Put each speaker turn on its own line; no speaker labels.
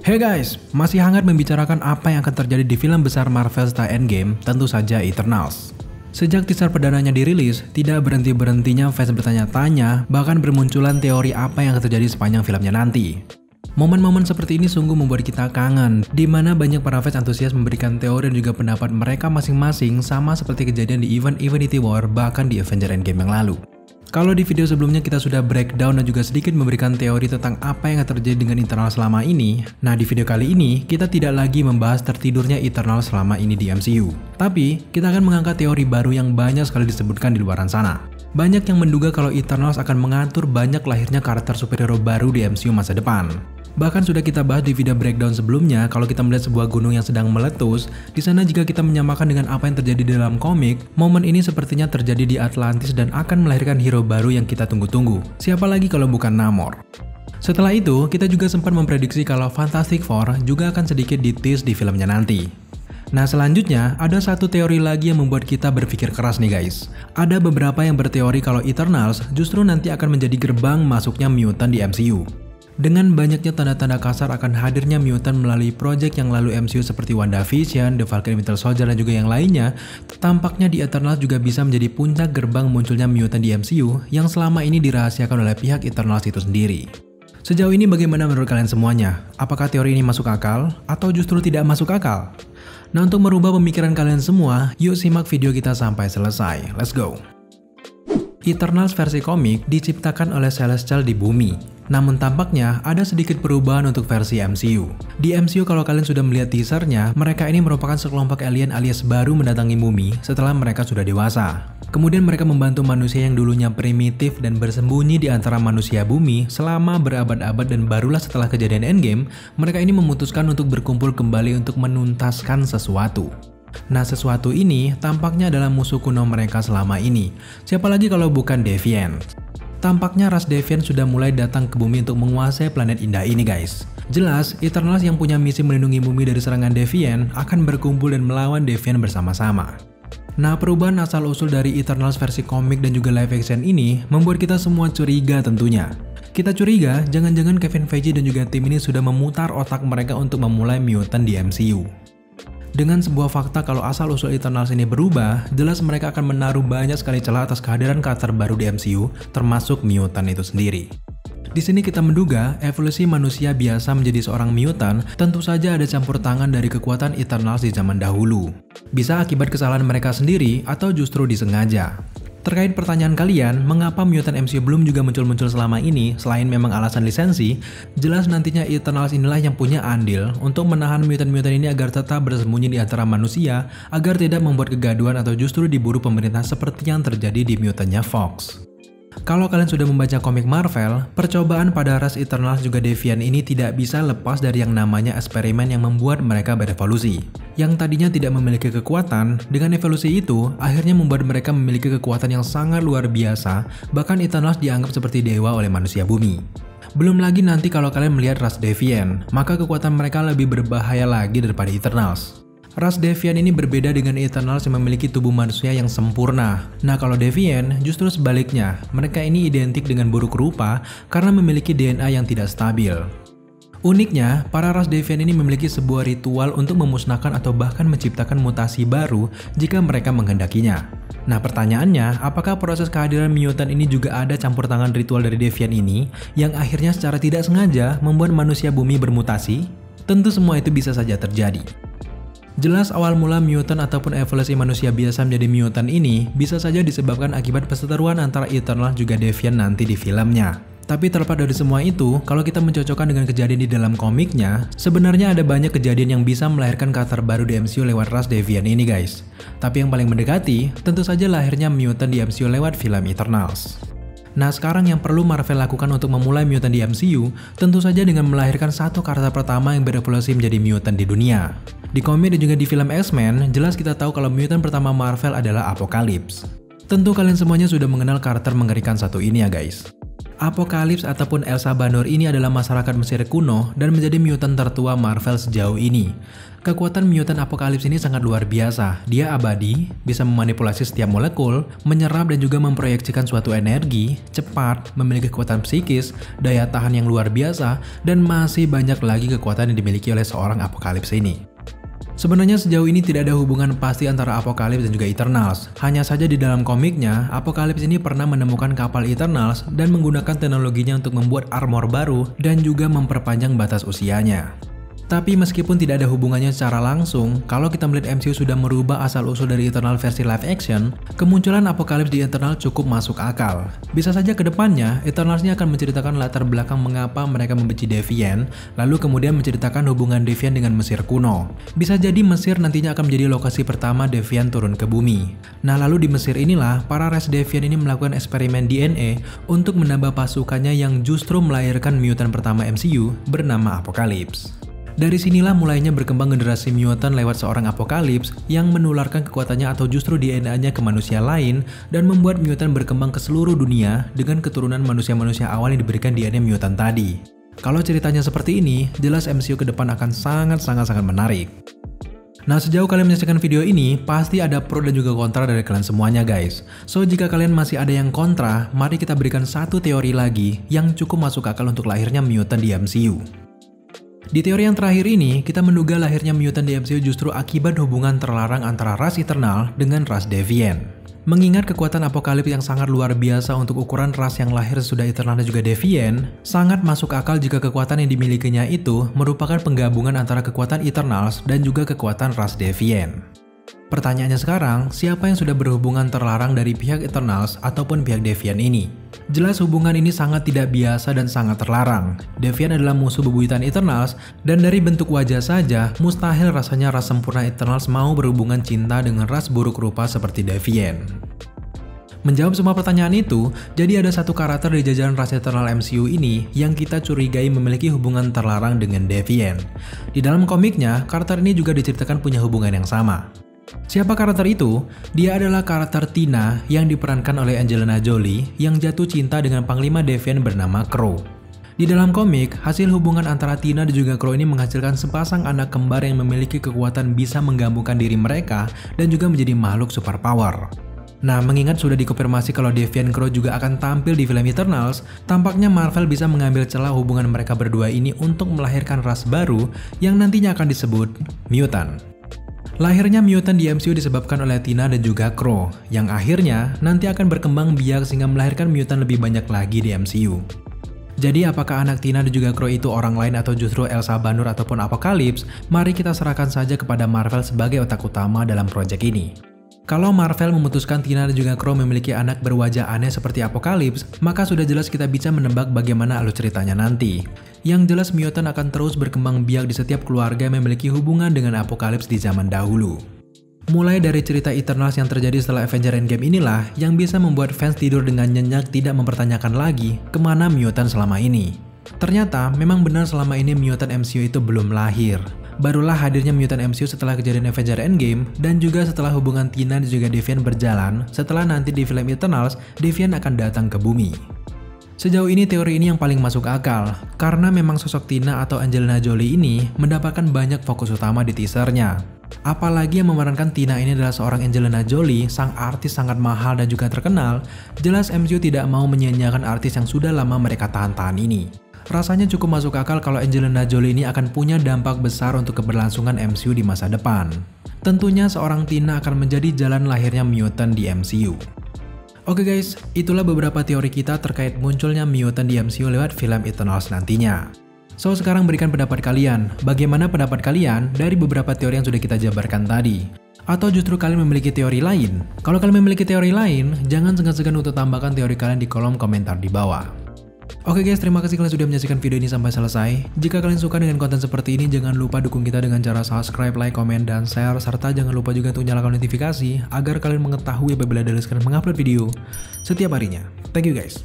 Hey guys, masih hangat membicarakan apa yang akan terjadi di film besar Marvel setelah Endgame, tentu saja Eternals. Sejak teaser perdananya dirilis, tidak berhenti-berhentinya fans bertanya-tanya, bahkan bermunculan teori apa yang akan terjadi sepanjang filmnya nanti. Momen-momen seperti ini sungguh membuat kita kangen, di mana banyak para fans antusias memberikan teori dan juga pendapat mereka masing-masing sama seperti kejadian di event Infinity War bahkan di Avengers Endgame yang lalu. Kalau di video sebelumnya kita sudah breakdown dan juga sedikit memberikan teori tentang apa yang akan terjadi dengan Eternals selama ini, nah di video kali ini kita tidak lagi membahas tertidurnya Eternals selama ini di MCU. Tapi, kita akan mengangkat teori baru yang banyak sekali disebutkan di luaran sana. Banyak yang menduga kalau Eternals akan mengatur banyak lahirnya karakter superhero baru di MCU masa depan. Bahkan sudah kita bahas di video breakdown sebelumnya kalau kita melihat sebuah gunung yang sedang meletus, di sana jika kita menyamakan dengan apa yang terjadi di dalam komik, momen ini sepertinya terjadi di Atlantis dan akan melahirkan hero baru yang kita tunggu-tunggu. Siapa lagi kalau bukan Namor? Setelah itu, kita juga sempat memprediksi kalau Fantastic Four juga akan sedikit di-tease di filmnya nanti. Nah selanjutnya, ada satu teori lagi yang membuat kita berpikir keras nih guys. Ada beberapa yang berteori kalau Eternals justru nanti akan menjadi gerbang masuknya mutant di MCU. Dengan banyaknya tanda-tanda kasar akan hadirnya mutant melalui project yang lalu MCU seperti WandaVision, The Falcon and Winter Soldier dan juga yang lainnya, tampaknya di Eternals juga bisa menjadi puncak gerbang munculnya mutant di MCU yang selama ini dirahasiakan oleh pihak Eternals itu sendiri. Sejauh ini bagaimana menurut kalian semuanya? Apakah teori ini masuk akal atau justru tidak masuk akal? Nah untuk merubah pemikiran kalian semua, yuk simak video kita sampai selesai. Let's go! Eternals versi komik diciptakan oleh Celestial di bumi. Namun tampaknya ada sedikit perubahan untuk versi MCU. Di MCU kalau kalian sudah melihat teasernya, mereka ini merupakan sekelompok alien alias baru mendatangi bumi setelah mereka sudah dewasa. Kemudian mereka membantu manusia yang dulunya primitif dan bersembunyi di antara manusia bumi selama berabad-abad dan barulah setelah kejadian Endgame, mereka ini memutuskan untuk berkumpul kembali untuk menuntaskan sesuatu. Nah sesuatu ini tampaknya adalah musuh kuno mereka selama ini. Siapa lagi kalau bukan Deviant? Tampaknya ras Deviant sudah mulai datang ke bumi untuk menguasai planet indah ini guys. Jelas, Eternals yang punya misi melindungi bumi dari serangan Deviant akan berkumpul dan melawan Deviant bersama-sama. Nah perubahan asal-usul dari Eternals versi komik dan juga live action ini membuat kita semua curiga tentunya. Kita curiga jangan-jangan Kevin Feige dan juga tim ini sudah memutar otak mereka untuk memulai mutant di MCU. Dengan sebuah fakta kalau asal-usul Eternals ini berubah, jelas mereka akan menaruh banyak sekali celah atas kehadiran karakter baru di MCU, termasuk mutant itu sendiri. Di sini kita menduga evolusi manusia biasa menjadi seorang mutant tentu saja ada campur tangan dari kekuatan Eternals di zaman dahulu. Bisa akibat kesalahan mereka sendiri atau justru disengaja. Terkait pertanyaan kalian, mengapa mutant MCU belum juga muncul-muncul selama ini selain memang alasan lisensi, jelas nantinya Eternals inilah yang punya andil untuk menahan mutant-mutant ini agar tetap bersembunyi di antara manusia agar tidak membuat kegaduhan atau justru diburu pemerintah seperti yang terjadi di mutantnya Fox. Kalau kalian sudah membaca komik Marvel, percobaan pada ras Eternals juga Deviant ini tidak bisa lepas dari yang namanya eksperimen yang membuat mereka berevolusi. Yang tadinya tidak memiliki kekuatan, dengan evolusi itu akhirnya membuat mereka memiliki kekuatan yang sangat luar biasa, bahkan Eternals dianggap seperti dewa oleh manusia bumi. Belum lagi nanti kalau kalian melihat ras Deviant, maka kekuatan mereka lebih berbahaya lagi daripada Eternals. Ras Deviant ini berbeda dengan Eternals yang memiliki tubuh manusia yang sempurna. Nah kalau Deviant justru sebaliknya, mereka ini identik dengan buruk rupa karena memiliki DNA yang tidak stabil. Uniknya, para ras Deviant ini memiliki sebuah ritual untuk memusnahkan atau bahkan menciptakan mutasi baru jika mereka menghendakinya. Nah pertanyaannya, apakah proses kehadiran mutant ini juga ada campur tangan ritual dari Deviant ini yang akhirnya secara tidak sengaja membuat manusia bumi bermutasi? Tentu semua itu bisa saja terjadi. Jelas awal mula mutant ataupun evolusi manusia biasa menjadi mutant ini bisa saja disebabkan akibat perseteruan antara Eternals juga Deviant nanti di filmnya. Tapi terlepas dari semua itu, kalau kita mencocokkan dengan kejadian di dalam komiknya, sebenarnya ada banyak kejadian yang bisa melahirkan karakter baru di MCU lewat ras Deviant ini guys. Tapi yang paling mendekati, tentu saja lahirnya mutant di MCU lewat film Eternals. Nah sekarang yang perlu Marvel lakukan untuk memulai mutant di MCU, tentu saja dengan melahirkan satu karakter pertama yang berevolusi menjadi mutant di dunia. Di komik dan juga di film X-Men, jelas kita tahu kalau mutant pertama Marvel adalah Apocalypse. Tentu kalian semuanya sudah mengenal karakter mengerikan satu ini ya guys. Apocalypse ataupun Elsa Banner ini adalah masyarakat Mesir kuno dan menjadi mutant tertua Marvel sejauh ini. Kekuatan mutant Apocalypse ini sangat luar biasa. Dia abadi, bisa memanipulasi setiap molekul, menyerap dan juga memproyeksikan suatu energi, cepat, memiliki kekuatan psikis, daya tahan yang luar biasa, dan masih banyak lagi kekuatan yang dimiliki oleh seorang Apocalypse ini. Sebenarnya sejauh ini tidak ada hubungan pasti antara Apocalypse dan juga Eternals. Hanya saja di dalam komiknya, Apocalypse ini pernah menemukan kapal Eternals dan menggunakan teknologinya untuk membuat armor baru dan juga memperpanjang batas usianya. Tapi meskipun tidak ada hubungannya secara langsung, kalau kita melihat MCU sudah merubah asal-usul dari Eternal versi live action, kemunculan Apocalypse di Eternal cukup masuk akal. Bisa saja ke depannya, Eternals-nya akan menceritakan latar belakang mengapa mereka membenci Deviant, lalu kemudian menceritakan hubungan Deviant dengan Mesir kuno. Bisa jadi Mesir nantinya akan menjadi lokasi pertama Deviant turun ke bumi. Nah, lalu di Mesir inilah, para ras Deviant ini melakukan eksperimen DNA untuk menambah pasukannya yang justru melahirkan mutant pertama MCU bernama Apocalypse. Dari sinilah mulainya berkembang generasi mutant lewat seorang Apocalypse yang menularkan kekuatannya atau justru DNA-nya ke manusia lain dan membuat mutant berkembang ke seluruh dunia dengan keturunan manusia-manusia awal yang diberikan DNA mutant tadi. Kalau ceritanya seperti ini, jelas MCU ke depan akan sangat menarik. Nah, sejauh kalian menyaksikan video ini, pasti ada pro dan juga kontra dari kalian semuanya guys. So, jika kalian masih ada yang kontra, mari kita berikan satu teori lagi yang cukup masuk akal untuk lahirnya mutant di MCU. Di teori yang terakhir ini, kita menduga lahirnya mutant di MCU justru akibat hubungan terlarang antara ras Eternal dengan ras Deviant. Mengingat kekuatan Apocalypse yang sangat luar biasa untuk ukuran ras yang lahir sesudah Eternal dan juga Deviant, sangat masuk akal jika kekuatan yang dimilikinya itu merupakan penggabungan antara kekuatan Eternals dan juga kekuatan ras Deviant. Pertanyaannya sekarang, siapa yang sudah berhubungan terlarang dari pihak Eternals ataupun pihak Deviant ini? Jelas hubungan ini sangat tidak biasa dan sangat terlarang. Deviant adalah musuh bebuyutan Eternals, dan dari bentuk wajah saja, mustahil rasanya ras sempurna Eternals mau berhubungan cinta dengan ras buruk rupa seperti Deviant. Menjawab semua pertanyaan itu, jadi ada satu karakter di jajaran ras Eternal MCU ini yang kita curigai memiliki hubungan terlarang dengan Deviant. Di dalam komiknya, karakter ini juga diceritakan punya hubungan yang sama. Siapa karakter itu? Dia adalah karakter Tina yang diperankan oleh Angelina Jolie yang jatuh cinta dengan Panglima Deviant bernama Crow. Di dalam komik, hasil hubungan antara Tina dan juga Crow ini menghasilkan sepasang anak kembar yang memiliki kekuatan bisa menggabungkan diri mereka dan juga menjadi makhluk superpower. Nah, mengingat sudah dikonfirmasi kalau Deviant Crow juga akan tampil di film Eternals, tampaknya Marvel bisa mengambil celah hubungan mereka berdua ini untuk melahirkan ras baru yang nantinya akan disebut mutant. Lahirnya mutant di MCU disebabkan oleh Tina dan juga Crow, yang akhirnya nanti akan berkembang biak sehingga melahirkan mutant lebih banyak lagi di MCU. Jadi apakah anak Tina dan juga Crow itu orang lain atau justru Elsa Banner ataupun Apocalypse? Mari kita serahkan saja kepada Marvel sebagai otak utama dalam proyek ini. Kalau Marvel memutuskan Tina dan juga Crow memiliki anak berwajah aneh seperti Apocalypse, maka sudah jelas kita bisa menebak bagaimana alur ceritanya nanti. Yang jelas mutant akan terus berkembang biak di setiap keluarga yang memiliki hubungan dengan Apocalypse di zaman dahulu. Mulai dari cerita Eternals yang terjadi setelah Avengers Endgame inilah yang bisa membuat fans tidur dengan nyenyak tidak mempertanyakan lagi kemana mutant selama ini. Ternyata memang benar selama ini mutant MCU itu belum lahir. Barulah hadirnya mutant MCU setelah kejadian Avengers Endgame dan juga setelah hubungan Tina dan juga Deviant berjalan setelah nanti di film Eternals Deviant akan datang ke bumi. Sejauh ini teori ini yang paling masuk akal, karena memang sosok Tina atau Angelina Jolie ini mendapatkan banyak fokus utama di teasernya. Apalagi yang memerankan Tina ini adalah seorang Angelina Jolie, sang artis sangat mahal dan juga terkenal, jelas MCU tidak mau menyia-nyiakan artis yang sudah lama mereka tahan-tahan ini. Rasanya cukup masuk akal kalau Angelina Jolie ini akan punya dampak besar untuk keberlangsungan MCU di masa depan. Tentunya seorang Tina akan menjadi jalan lahirnya mutant di MCU. Oke guys, itulah beberapa teori kita terkait munculnya mutant di MCU lewat film Eternals nantinya. So, sekarang berikan pendapat kalian. Bagaimana pendapat kalian dari beberapa teori yang sudah kita jabarkan tadi? Atau justru kalian memiliki teori lain? Kalau kalian memiliki teori lain, jangan segan-segan untuk tambahkan teori kalian di kolom komentar di bawah. Oke guys, terima kasih kalian sudah menyaksikan video ini sampai selesai. Jika kalian suka dengan konten seperti ini, jangan lupa dukung kita dengan cara subscribe, like, komen, dan share. Serta jangan lupa juga untuk nyalakan notifikasi agar kalian mengetahui apabila ada sekalian mengupload video setiap harinya. Thank you guys.